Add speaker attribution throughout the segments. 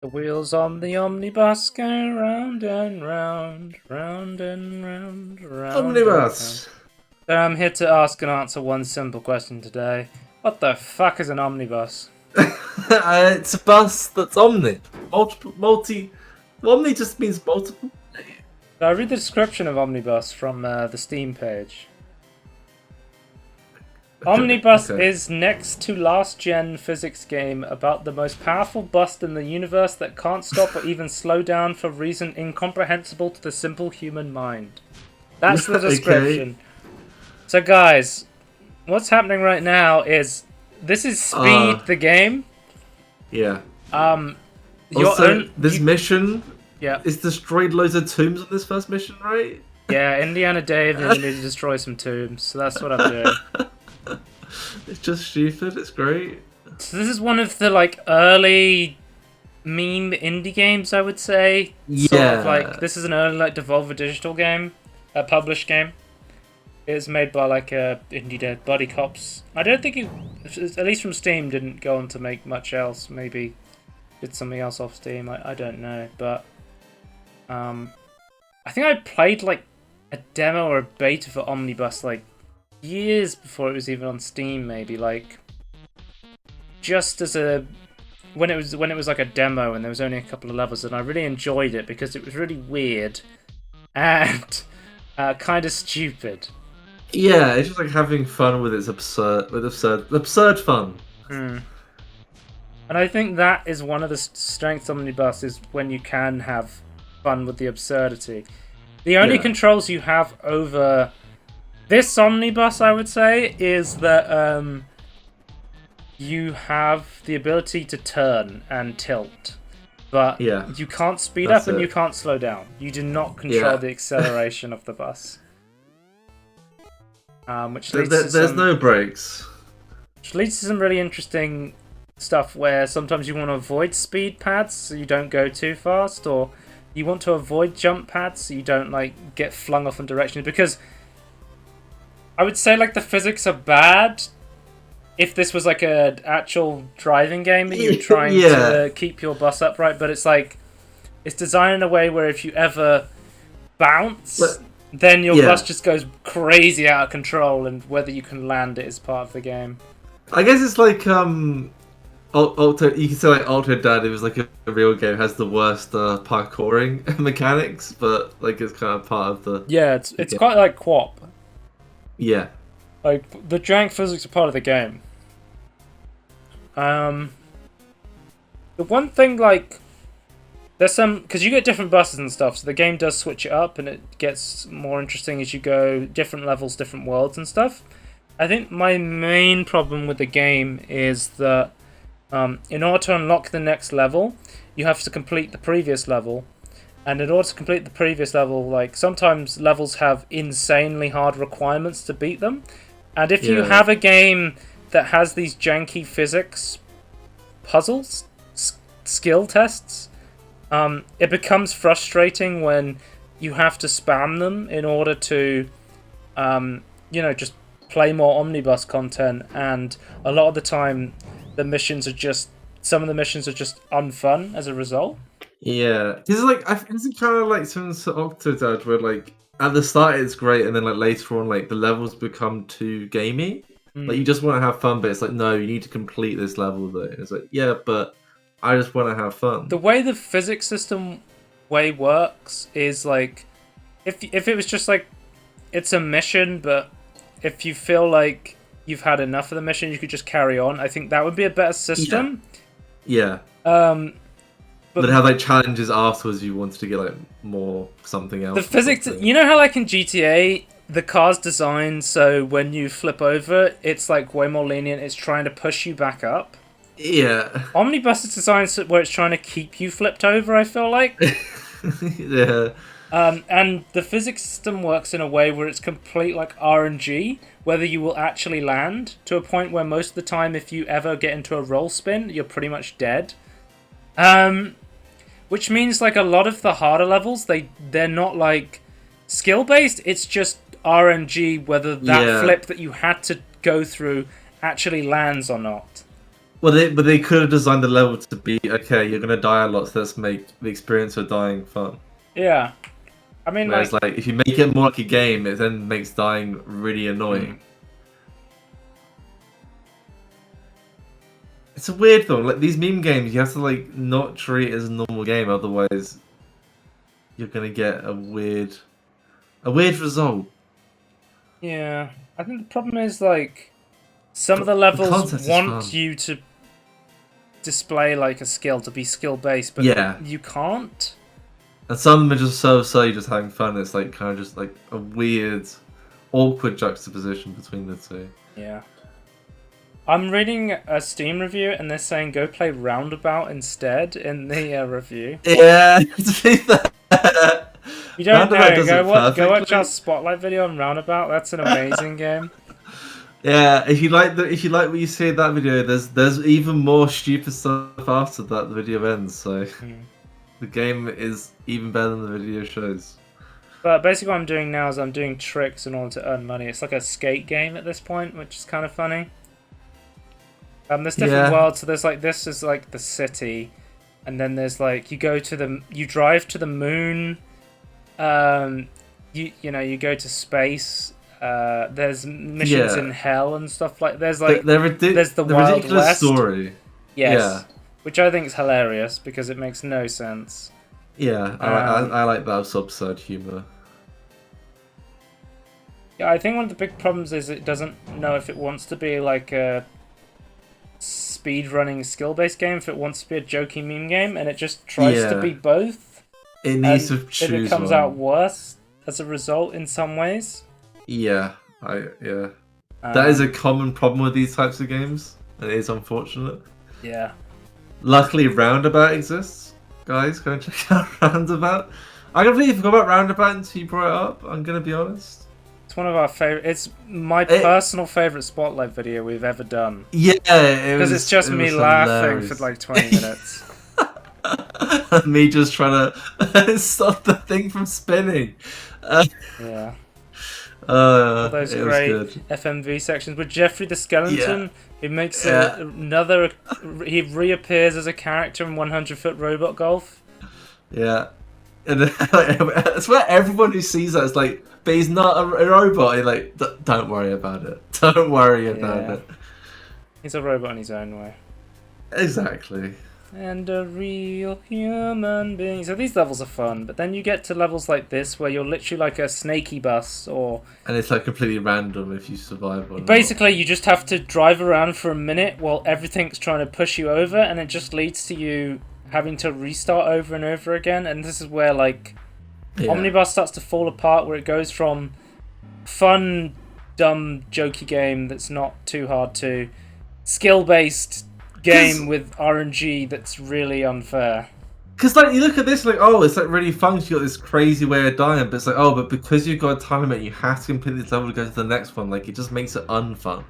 Speaker 1: The wheels on the omnibus go round and round, round and round, round and round.
Speaker 2: Omnibus.
Speaker 1: So I'm here to ask and answer one simple question today. What the fuck is an omnibus?
Speaker 2: It's a bus that's omni. Omni just means multiple.
Speaker 1: So I read the description of omnibus from the Steam page. Omnibus
Speaker 2: Okay.
Speaker 1: is next to last-gen physics game about the most powerful bus in the universe that can't stop or even slow down for reason incomprehensible to the simple human mind. That's the
Speaker 2: Okay.
Speaker 1: description. So guys, what's happening right now is this is Speed the game.
Speaker 2: Yeah.
Speaker 1: Your
Speaker 2: Also, this mission
Speaker 1: yeah,
Speaker 2: is destroyed loads of tombs on this first mission, right?
Speaker 1: yeah, Indiana Dave needed to destroy some tombs, so that's what I'm doing.
Speaker 2: It's just stupid. It's great.
Speaker 1: So this is one of the early meme indie games, I would say. Sort of
Speaker 2: Yeah.
Speaker 1: this is an early Devolver Digital game, a published game. It's made by indie dev Buddy Cops. I don't think at least from Steam, didn't go on to make much else. Maybe did something else off Steam. I don't know, but I think I played a demo or a beta for Omnibus years before it was even on Steam. Maybe just as a when it was a demo and there was only a couple of levels, and I really enjoyed it because it was really weird and kind of stupid.
Speaker 2: Yeah, it's just having fun with its absurd fun.
Speaker 1: And I think that is one of the strengths of Omnibus, is when you can have fun with the absurdity. The only controls you have over this Omnibus, I would say, is that you have the ability to turn and tilt, but you can't speed up and you can't slow down. You do not control the acceleration of the bus. Which leads to
Speaker 2: there's no brakes.
Speaker 1: Which leads to some really interesting stuff where sometimes you want to avoid speed pads so you don't go too fast, or you want to avoid jump pads so you don't get flung off in directions. Because I would say the physics are bad if this was an actual driving game that you're trying to keep your bus upright, but it's it's designed in a way where if you ever bounce, then your bus just goes crazy out of control, and whether you can land it is part of the game.
Speaker 2: I guess it's you can say Altered Dad, it was a real game, has the worst parkouring mechanics, but it's kind of part of the...
Speaker 1: Yeah, it's quite like QWOP.
Speaker 2: Yeah.
Speaker 1: The jank physics are part of the game. The one thing, there's some... Because you get different buses and stuff, so the game does switch it up, and it gets more interesting as you go, different levels, different worlds and stuff. I think my main problem with the game is that in order to unlock the next level, you have to complete the previous level. And in order to complete the previous level, sometimes levels have insanely hard requirements to beat them. And if you have a game that has these janky physics puzzles, skill tests, it becomes frustrating when you have to spam them in order to, just play more Omnibus content. And a lot of the time, some of the missions are just unfun as a result.
Speaker 2: Yeah, it's kind of similar to Octodad, where at the start it's great, and then later on the levels become too gamey. You just want to have fun, but it's no, you need to complete this level though. And it's yeah, but I just want to have fun.
Speaker 1: The way the physics system works is if it was just it's a mission, but if you feel you've had enough of the mission, you could just carry on. I think that would be a better system.
Speaker 2: Yeah. But have challenges afterwards. You wanted to get more something else.
Speaker 1: The physics, you know how in GTA the car's designed so when you flip over, it's way more lenient. It's trying to push you back up.
Speaker 2: Yeah.
Speaker 1: Omnibus is designed where it's trying to keep you flipped over, I feel like.
Speaker 2: Yeah.
Speaker 1: And the physics system works in a way where it's complete RNG, whether you will actually land, to a point where most of the time, if you ever get into a roll spin, you're pretty much dead. Which means a lot of the harder levels, they're not skill based. It's just RNG whether that flip that you had to go through actually lands or not.
Speaker 2: Well, they could have designed the level to be okay. You're gonna die a lot, so let's make the experience of dying fun.
Speaker 1: Yeah, I mean,
Speaker 2: Whereas, like, if you make it more like a game, it then makes dying really annoying. It's a weird thing. Like these meme games, you have to like not treat it as a normal game, otherwise you're gonna get a weird result.
Speaker 1: Yeah, I think the problem is like some of the levels want you to display like a skill to be skill based, but you can't.
Speaker 2: And some of them are just so you're just having fun. It's like kind of just like a weird, awkward juxtaposition between the two.
Speaker 1: Yeah. I'm reading a Steam review and they're saying go play Roundabout instead in the review.
Speaker 2: Yeah,
Speaker 1: you don't know. Go watch our Spotlight video on Roundabout. That's an amazing game.
Speaker 2: Yeah, if you like what you see in that video, there's even more stupid stuff after that the video ends. So the game is even better than the video shows.
Speaker 1: But basically, what I'm doing now is I'm doing tricks in order to earn money. It's like a skate game at this point, which is kind of funny. There's different worlds. So there's like this is like the city, and then there's like you drive to the moon. You go to space. There's missions in hell and stuff like. There's like there's the Wild West
Speaker 2: story.
Speaker 1: Yes, yeah. Which I think is hilarious because it makes no sense.
Speaker 2: Yeah, I like that absurd humor.
Speaker 1: Yeah, I think one of the big problems is it doesn't know if it wants to be like a speedrunning skill-based game, if it wants to be a jokey meme game, and it just tries to be both.
Speaker 2: It needs to choose
Speaker 1: one. It comes out worse as a result in some ways.
Speaker 2: Yeah, that is a common problem with these types of games, and it is unfortunate.
Speaker 1: Yeah. Luckily,
Speaker 2: Roundabout exists. Guys, go and check out Roundabout. I completely forgot about Roundabout until you brought it up, I'm going to be honest.
Speaker 1: It's one of our favorite. It's my personal favorite Spotlight video we've ever done.
Speaker 2: Yeah,
Speaker 1: because it's just me laughing for like 20 minutes.
Speaker 2: Me just trying to stop the thing from spinning.
Speaker 1: Yeah. Those great
Speaker 2: good.
Speaker 1: FMV sections with Jeffrey the Skeleton, who makes another. He reappears as a character in 100-Foot Robot Golf.
Speaker 2: Yeah, and it's where everyone who sees that is like, but he's not a robot. He's like, don't worry about it. Don't worry about it.
Speaker 1: He's a robot in his own way.
Speaker 2: Exactly.
Speaker 1: And a real human being. So these levels are fun, but then you get to levels like this where you're literally like a snaky bus,
Speaker 2: and it's like completely random if you survive or
Speaker 1: basically you just have to drive around for a minute while everything's trying to push you over, and it just leads to you having to restart over and over again. And this is where like Omnibus starts to fall apart, where it goes from fun, dumb, jokey game that's not too hard to skill-based game with RNG that's really unfair.
Speaker 2: Because like you look at this, like, oh, it's like really fun. You got this crazy way of dying, but it's like, oh, but because you've got a time limit, you have to complete this level to go to the next one. Like, it just makes it unfun.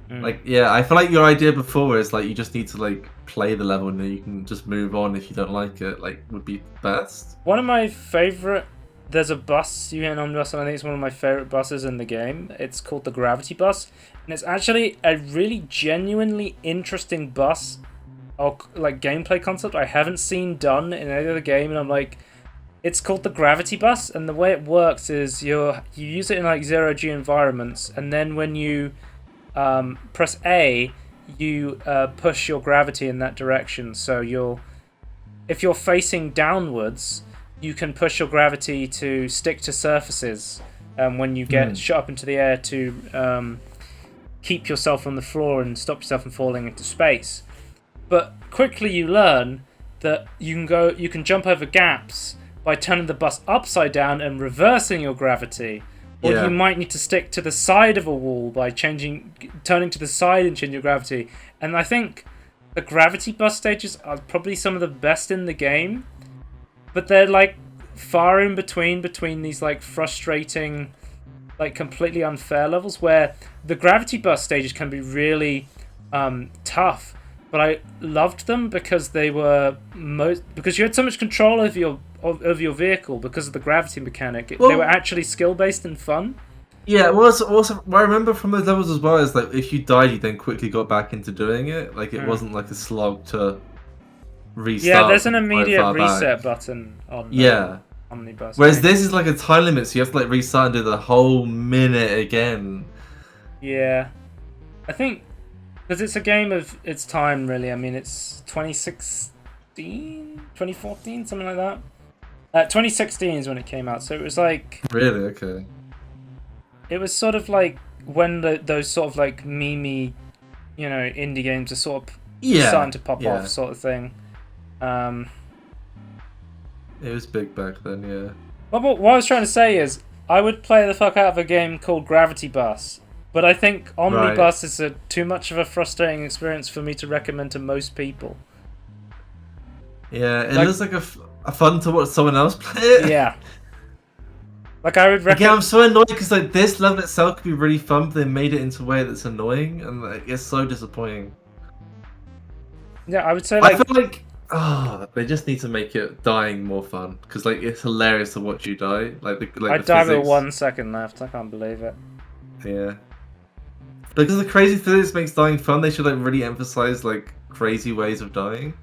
Speaker 2: Like, yeah, I feel like your idea before is like you just need to like play the level and then you can just move on if you don't like it. Like, would be best.
Speaker 1: One of my favorite. There's a bus you get in Omnibus, and I think it's one of my favorite buses in the game. It's called the Gravity Bus, and it's actually a really genuinely interesting bus, or like gameplay concept I haven't seen done in any other game. And I'm like, it's called the Gravity Bus, and the way it works is you use it in like 0G environments, and then when you press A, you push your gravity in that direction. So if you're facing downwards, you can push your gravity to stick to surfaces when you get shot up into the air to keep yourself on the floor and stop yourself from falling into space. But quickly you learn that you can jump over gaps by turning the bus upside down and reversing your gravity. Or you might need to stick to the side of a wall by turning to the side and changing your gravity. And I think the Gravity Bus stages are probably some of the best in the game. But they're like far in between these like frustrating, like completely unfair levels where the Gravity Bus stages can be really tough. But I loved them because they were because you had so much control over your vehicle because of the gravity mechanic. They were actually skill based and fun.
Speaker 2: Yeah, well, also what I remember from those levels as well is like if you died, you then quickly got back into doing it. Like it
Speaker 1: Hmm.
Speaker 2: wasn't like a slog to
Speaker 1: Yeah,
Speaker 2: restart
Speaker 1: there's an
Speaker 2: from quite
Speaker 1: immediate
Speaker 2: far back.
Speaker 1: reset button on
Speaker 2: Yeah.
Speaker 1: Omnibus. I
Speaker 2: Whereas
Speaker 1: think.
Speaker 2: this is like a time limit, so you have to like restart and do the whole minute again.
Speaker 1: Yeah, I think because it's a game of its time, really. I mean, it's 2016, 2014, something like that. 2016 is when it came out, so it was like
Speaker 2: Really? Okay.
Speaker 1: it was sort of like when those sort of like memey, indie games are sort of starting
Speaker 2: Yeah.
Speaker 1: to pop off,
Speaker 2: Yeah.
Speaker 1: sort of thing. Um,
Speaker 2: It was big back then. Yeah.
Speaker 1: what I was trying to say is, I would play the fuck out of a game called Gravity Bus, but I think
Speaker 2: Right.
Speaker 1: Omnibus is too much of a frustrating experience for me to recommend to most people.
Speaker 2: Yeah. It
Speaker 1: Like,
Speaker 2: looks like a fun to watch someone else play it.
Speaker 1: yeah, like I would
Speaker 2: Again, I'm
Speaker 1: recommend.
Speaker 2: so annoyed because like this level itself could be really fun, but they made it into a way that's annoying, and like it's so disappointing.
Speaker 1: Yeah, I would say
Speaker 2: I feel
Speaker 1: like
Speaker 2: like they just need to make it dying more fun because like it's hilarious to watch you die,
Speaker 1: I
Speaker 2: the
Speaker 1: died with
Speaker 2: physics.
Speaker 1: 1 second left. I can't believe it.
Speaker 2: Yeah, because the crazy physics makes dying fun. They should like really emphasize like crazy ways of dying.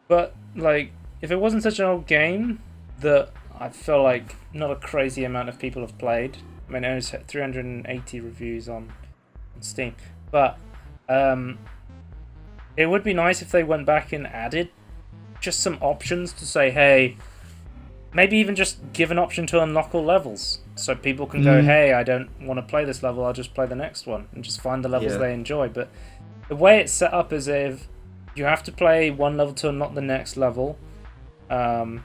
Speaker 1: But like, if it wasn't such an old game that I feel like not a crazy amount of people have played. I mean, it only has 380 reviews on Steam, but um, it would be nice if they went back and added just some options to say, hey, maybe even just give an option to unlock all levels, so people can go,
Speaker 2: Mm,
Speaker 1: hey, I don't want to play this level, I'll just play the next one, and just find the levels
Speaker 2: yeah,
Speaker 1: they enjoy. But the way it's set up is if you have to play one level to unlock the next level, um,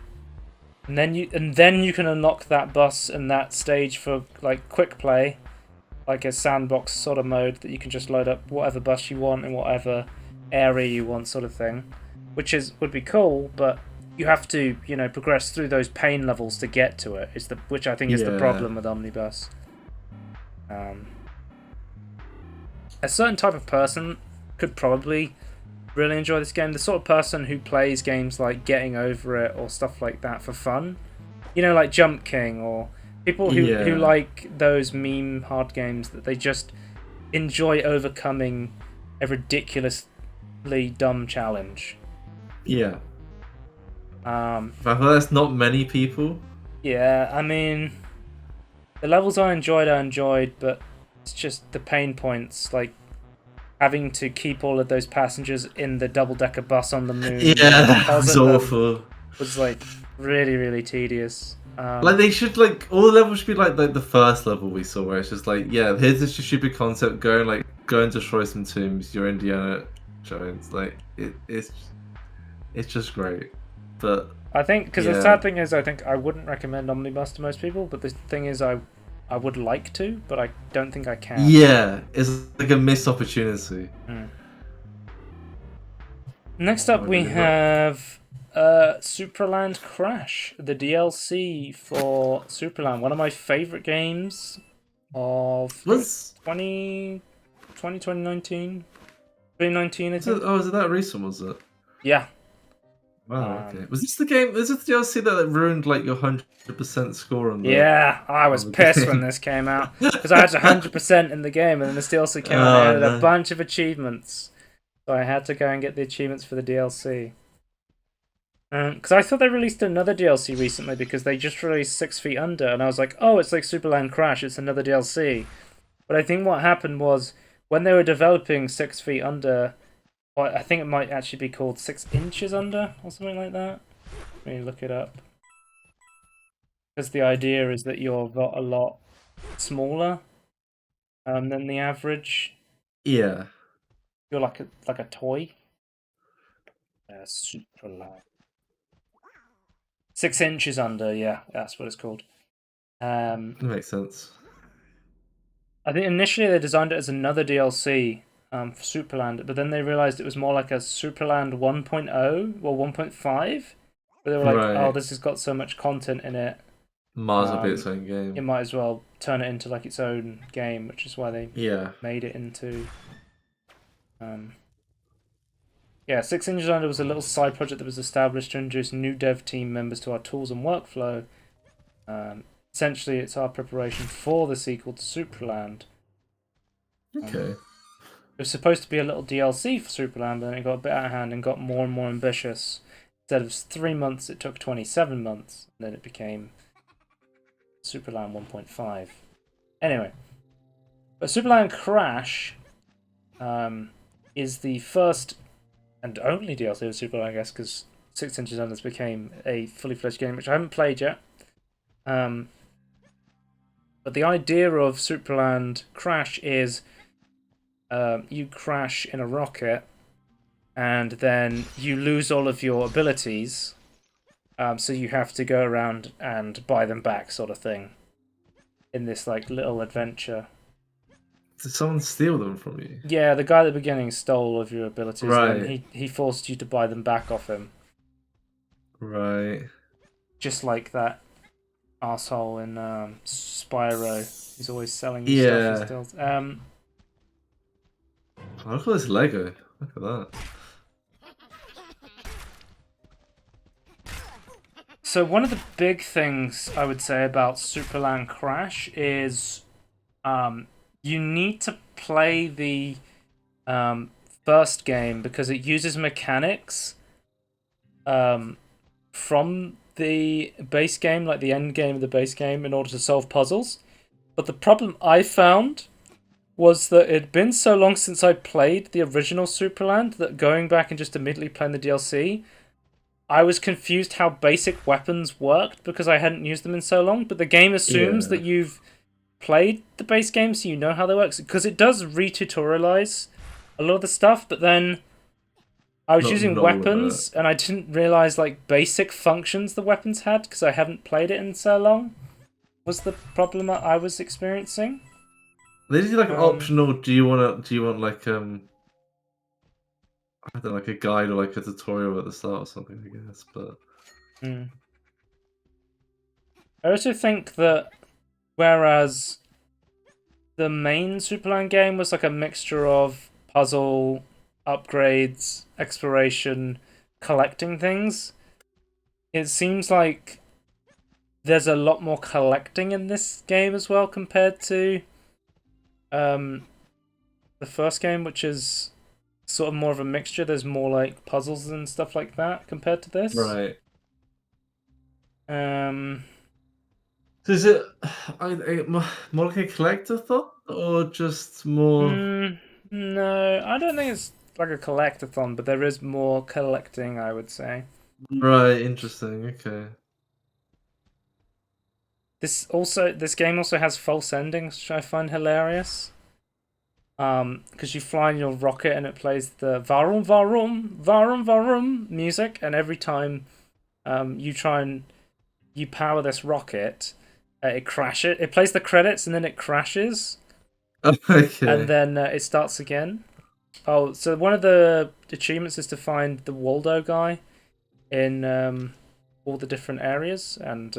Speaker 1: and then you can unlock that bus and that stage for like quick play, like a sandbox sort of mode that you can just load up whatever bus you want in whatever area you want, sort of thing, which would be cool, but you have to progress through those pain levels to get to it. Which I think is the
Speaker 2: yeah,
Speaker 1: problem with Omnibus. Um, a certain type of person could probably really enjoy this game. The sort of person who plays games like Getting Over It or stuff like that for fun. Like Jump King, or people who
Speaker 2: yeah,
Speaker 1: like those meme hard games that they just enjoy overcoming a ridiculously dumb challenge.
Speaker 2: yeah.
Speaker 1: Um,
Speaker 2: I feel that's not many people.
Speaker 1: yeah, I mean, the levels I enjoyed, but it's just the pain points, like having to keep all of those passengers in the double-decker bus on the moon and
Speaker 2: Yeah,
Speaker 1: then
Speaker 2: that was
Speaker 1: deposit them
Speaker 2: awful.
Speaker 1: was like really, really tedious.
Speaker 2: Like they should like all the levels should be like the first level we saw where it's just like yeah here's this stupid concept go and destroy some tombs, you're Indiana Jones, like it's just great, but
Speaker 1: I think because the
Speaker 2: yeah,
Speaker 1: sad thing is, I think I wouldn't recommend Omnibus to most people, but the thing is, I would like to, but I don't think I can.
Speaker 2: yeah, it's like a missed opportunity.
Speaker 1: Hmm. Next up,
Speaker 2: Oh,
Speaker 1: we
Speaker 2: really? Look.
Speaker 1: have Supraland Crash, the DLC for Supraland, one of my favorite games of
Speaker 2: Was
Speaker 1: 2019, 2019, I think.
Speaker 2: is it that recent, was it?
Speaker 1: Yeah.
Speaker 2: Wow, okay.
Speaker 1: Um,
Speaker 2: Was this the game? Was this the DLC that ruined like your 100% score
Speaker 1: yeah, I was
Speaker 2: on the
Speaker 1: pissed when
Speaker 2: game?
Speaker 1: this came out because I had 100% in the game, and then this DLC came out and it
Speaker 2: Oh
Speaker 1: added a
Speaker 2: no.
Speaker 1: bunch of achievements. So I had to go and get the achievements for the DLC. Because I thought they released another DLC recently because they just released 6 Feet Under, and I was like, oh, it's like Superland Crash, it's another DLC. But I think what happened was when they were developing 6 Feet Under, or I think it might actually be called 6 Inches Under or something like that. Let me look it up. Because the idea is that you're a lot smaller than the average.
Speaker 2: Yeah.
Speaker 1: You're like a toy. Superland. 6 inches under, yeah, that's what it's called. Um,
Speaker 2: That makes sense.
Speaker 1: I think initially they designed it as another DLC for Supraland, but then they realized it was more like a Supraland 1.0 or 1.5. Where they were like, oh,
Speaker 2: Right.
Speaker 1: this has got so much content in it,
Speaker 2: Mars will be its
Speaker 1: um,
Speaker 2: own
Speaker 1: it
Speaker 2: game.
Speaker 1: might as well turn it into like its own game, which is why they
Speaker 2: Yeah.
Speaker 1: made it into. Um, yeah, 6 Inches Under was a little side project that was established to introduce new dev team members to our tools and workflow. essentially it's our preparation for the sequel to Supraland.
Speaker 2: Okay.
Speaker 1: It was supposed to be a little DLC for Supraland, but then it got a bit out of hand and got more and more ambitious. Instead of 3 months, it took 27 months, and then it became Supraland 1.5. Anyway, but Supraland Crash is the first and only DLC of Supraland, I guess, because 6 Inches Under became a fully fledged game, which I haven't played yet. But the idea of Supraland Crash is you crash in a rocket, and then you lose all of your abilities, so you have to go around and buy them back, sort of thing, in this like little adventure.
Speaker 2: Did someone steal them from you?
Speaker 1: Yeah, the guy at the beginning stole all of your abilities,
Speaker 2: Right.
Speaker 1: and then he forced you to buy them back off him.
Speaker 2: Right.
Speaker 1: Just like that asshole in Spyro. He's always selling you stuff he steals.
Speaker 2: Oh, look at this Lego. Look at that.
Speaker 1: So one of the big things I would say about Supraland Crash is you need to play the first game because it uses mechanics from the base game, like the end game of the base game, in order to solve puzzles. But the problem I found was that it'd been so long since I played the original Supraland that going back and just immediately playing the DLC, I was confused how basic weapons worked because I hadn't used them in so long. But the game assumes that you've played the base game, so you know how they work. Because it does re-tutorialize a lot of the stuff, but then I was using weapons and I didn't realize like basic functions the weapons had because I haven't played it in so long. Was the problem that I was experiencing?
Speaker 2: They did like an optional. Do you want like I don't know, like a guide or like a tutorial at the start or something? I guess, but.
Speaker 1: I also think that whereas the main Supraland game was like a mixture of puzzle, upgrades, exploration, collecting things, it seems like there's a lot more collecting in this game as well compared to the first game, which is sort of more of a mixture. There's more like puzzles and stuff like that compared to this.
Speaker 2: Right.
Speaker 1: So
Speaker 2: is it more like a collectathon or just more?
Speaker 1: No, I don't think it's like a collectathon, but there is more collecting, I would say.
Speaker 2: Right, interesting. Okay.
Speaker 1: This game also has false endings, which I find hilarious. Because you fly in your rocket and it plays the varum varum varum varum music, and every time you try and you power this rocket, it crashes. It plays the credits and then it crashes.
Speaker 2: Okay.
Speaker 1: And then it starts again. Oh, so one of the achievements is to find the Waldo guy in all the different areas, and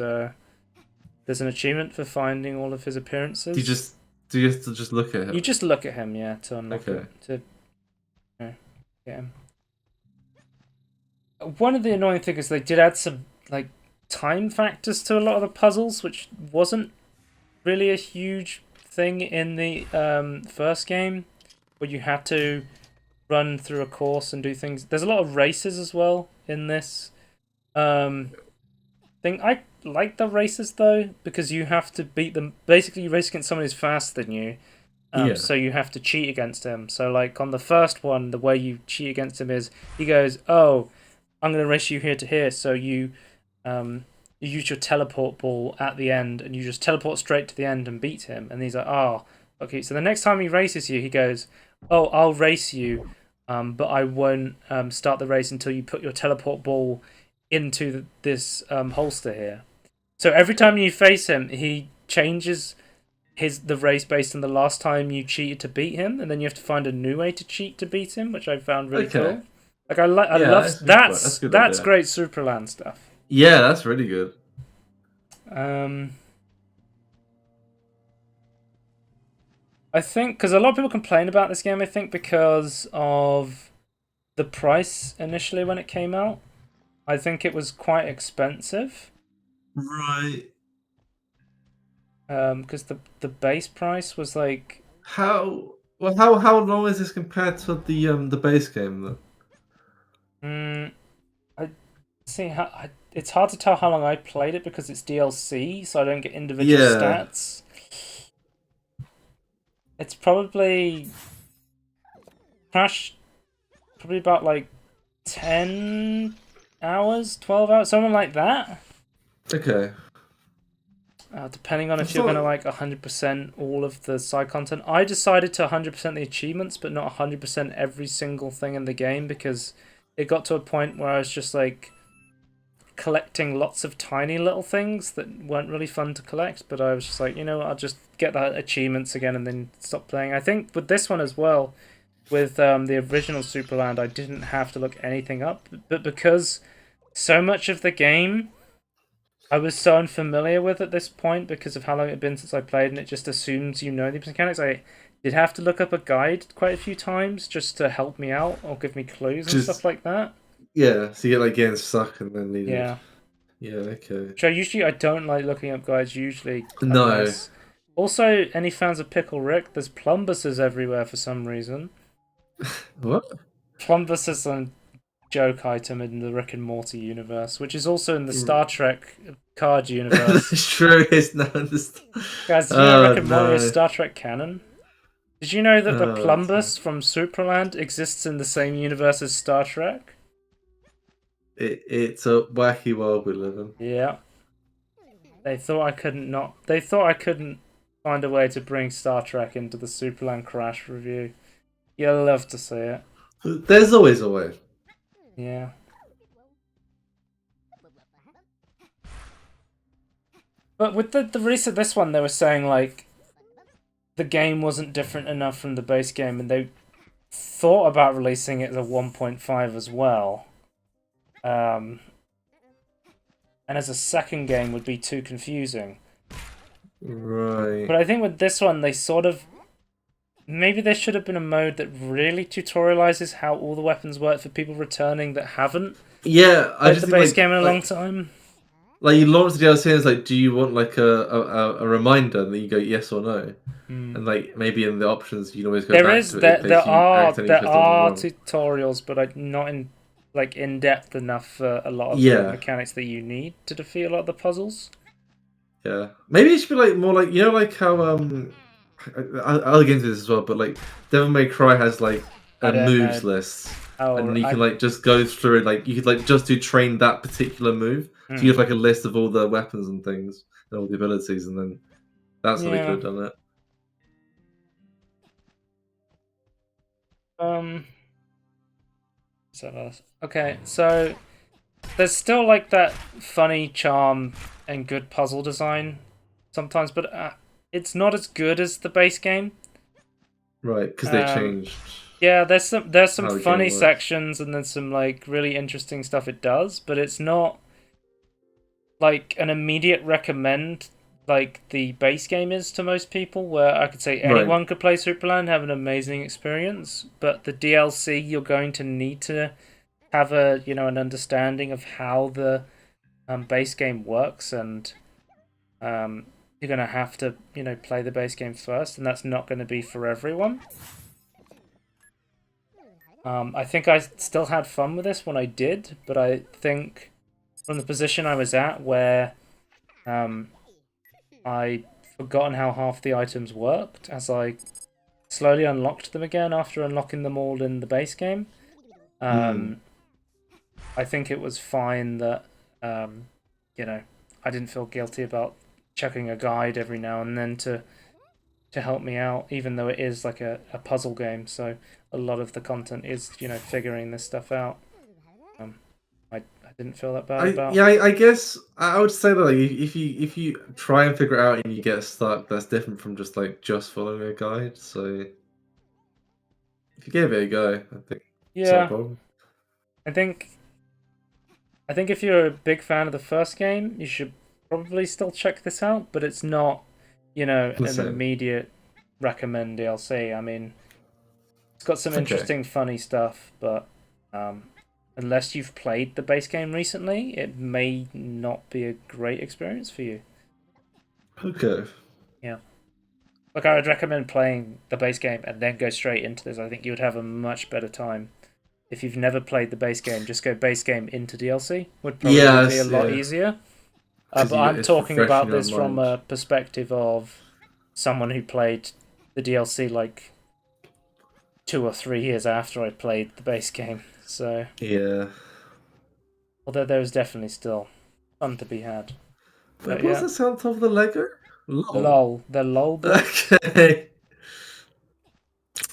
Speaker 1: there's an achievement for finding all of his appearances.
Speaker 2: Do you have to just look at him?
Speaker 1: You just look at him, yeah, to unlock it, to get him. One of the annoying things is they did add some like time factors to a lot of the puzzles, which wasn't really a huge thing in the first game, where you had to run through a course and do things. There's a lot of races as well in this thing. I like the races though, because you have to beat them. Basically, you race against someone who's faster than you, so you have to cheat against him. So like on the first one, the way you cheat against him is he goes, "Oh, I'm going to race you here to here," so you use your teleport ball at the end, and you just teleport straight to the end and beat him. And he's like, "Oh, okay." So the next time he races you, he goes, "Oh, I'll race you, but I won't start the race until you put your teleport ball into this holster here." So every time you face him, he changes the race based on the last time you cheated to beat him, and then you have to find a new way to cheat to beat him, which I found really cool. Like I love that's great Supraland stuff.
Speaker 2: Yeah, that's really good.
Speaker 1: I think because a lot of people complain about this game, I think because of the price initially when it came out. I think it was quite expensive.
Speaker 2: Right.
Speaker 1: Because the base price was like
Speaker 2: How long is this compared to the base game then?
Speaker 1: I see how it's hard to tell how long I played it because it's DLC, so I don't get individual
Speaker 2: Yeah.
Speaker 1: stats. It's probably Crash, probably about like 10 hours, 12 hours, something like that.
Speaker 2: Okay.
Speaker 1: Depending on if
Speaker 2: It's
Speaker 1: you're gonna
Speaker 2: not.
Speaker 1: like 100% all of the side content. I decided to 100% the achievements, but not 100% every single thing in the game because it got to a point where I was just like collecting lots of tiny little things that weren't really fun to collect. But I was just like, you know what, I'll just get that achievements again and then stop playing. I think with this one as well, with the original Supraland, I didn't have to look anything up, but because so much of the game I was so unfamiliar with at this point because of how long it had been since I played, and it just assumes you know these mechanics. I did have to look up a guide quite a few times just to help me out or give me clues and stuff
Speaker 2: Just
Speaker 1: like that.
Speaker 2: yeah. So you get like getting stuck and then needed.
Speaker 1: Yeah.
Speaker 2: Yeah. Okay.
Speaker 1: So usually I don't like looking up guides usually
Speaker 2: No.
Speaker 1: unless. Also, any fans of Pickle Rick? There's plumbuses everywhere for some reason.
Speaker 2: What?
Speaker 1: Plumbus is a joke item in the Rick and Morty universe, which is also in the Star Trek card universe.
Speaker 2: That's true. It's not.
Speaker 1: Guys, did you know Rick
Speaker 2: Oh
Speaker 1: and Morty is
Speaker 2: no.
Speaker 1: Star Trek canon? Did you know that the
Speaker 2: Oh, dear.
Speaker 1: Plumbus from Supraland exists in the same universe as Star Trek?
Speaker 2: It's a wacky world we live in.
Speaker 1: Yeah. They thought I couldn't find a way to bring Star Trek into the Supraland Crash review. You'll love to see it.
Speaker 2: There's always a way.
Speaker 1: Yeah. But with the release of this one, they were saying like the game wasn't different enough from the base game, and they thought about releasing it as a 1.5 as well. And as a second game would be too confusing.
Speaker 2: Right.
Speaker 1: But I think with this one, they sort of maybe there should have been a mode that really tutorializes how all the weapons work for people returning that haven't
Speaker 2: Yeah, I
Speaker 1: played
Speaker 2: just
Speaker 1: the
Speaker 2: think
Speaker 1: base game in a long
Speaker 2: like
Speaker 1: time.
Speaker 2: like you launch the DLC and it's like, do you want like a reminder? And then you go yes or no.
Speaker 1: Hmm.
Speaker 2: And like maybe in the options you can always go back to it in case you accidentally
Speaker 1: There
Speaker 2: press something
Speaker 1: are
Speaker 2: wrong.
Speaker 1: tutorials, but not in depth enough for a lot of the
Speaker 2: Yeah,
Speaker 1: mechanics that you need to defeat a lot of the puzzles.
Speaker 2: yeah. Maybe it should be like more like like how I'll get into this as well, but like Devil May Cry has like
Speaker 1: I
Speaker 2: a
Speaker 1: don't
Speaker 2: moves
Speaker 1: know.
Speaker 2: list,
Speaker 1: Oh,
Speaker 2: and you can like just go through it. Like you could like just do train that particular move. So you
Speaker 1: hmm.
Speaker 2: have like a list of all the weapons and things and all the abilities, and then that's how they could
Speaker 1: Yeah.
Speaker 2: have done it.
Speaker 1: Um. Okay, so there's still like that funny charm and good puzzle design sometimes, but it's not as good as the base game.
Speaker 2: Right, because they
Speaker 1: Um,
Speaker 2: changed
Speaker 1: yeah, there's some
Speaker 2: how the game
Speaker 1: funny
Speaker 2: works.
Speaker 1: sections and there's some like really interesting stuff it does, but it's not like an immediate recommend like the base game is to most people, where I could say
Speaker 2: Right.
Speaker 1: anyone could play Superland, have an amazing experience, but the DLC you're going to need to have an understanding of how the base game works, and you're gonna have to play the base game first, and that's not going to be for everyone. I think I still had fun with this when I did, but I think from the position I was at where I forgotten how half the items worked as I slowly unlocked them again after unlocking them all in the base game.
Speaker 2: Hmm.
Speaker 1: Um, I think it was fine that um, I didn't feel guilty about checking a guide every now and then to help me out, even though it is like a puzzle game. So a lot of the content is figuring this stuff out. Um, I didn't feel that bad about.
Speaker 2: I guess I would say that like, if you try and figure it out and you get stuck, that's different from just following a guide. So if you give it a go, I think it's not a
Speaker 1: Yeah,
Speaker 2: problem.
Speaker 1: I think if you're a big fan of the first game, you should probably still check this out, but it's not,
Speaker 2: The
Speaker 1: an
Speaker 2: same.
Speaker 1: immediate recommend DLC. I mean, it's got some
Speaker 2: Okay.
Speaker 1: interesting, funny stuff, but unless you've played the base game recently, it may not be a great experience for you.
Speaker 2: Okay.
Speaker 1: Look, I would recommend playing the base game and then go straight into this. I think you would have a much better time. If you've never played the base game, just go base game into DLC. Would probably be a
Speaker 2: Yes,
Speaker 1: lot
Speaker 2: yeah,
Speaker 1: easier.
Speaker 2: because
Speaker 1: But I'm
Speaker 2: it's
Speaker 1: talking
Speaker 2: refreshing
Speaker 1: about
Speaker 2: your
Speaker 1: this from
Speaker 2: mind.
Speaker 1: a perspective of someone who played the DLC like 2 or 3 years after I played the base game. So,
Speaker 2: Yeah.
Speaker 1: although there was definitely still fun to be had.
Speaker 2: Wait,
Speaker 1: But
Speaker 2: what's
Speaker 1: yeah,
Speaker 2: the sound of the Lego? Lol.
Speaker 1: lol, the lol block.
Speaker 2: Okay.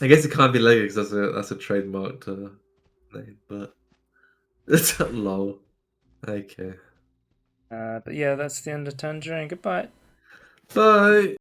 Speaker 2: I guess it can't be Lego because that's a trademarked name, but it's a lol. Okay.
Speaker 1: But yeah, that's the end of Tangerine. Goodbye.
Speaker 2: Bye.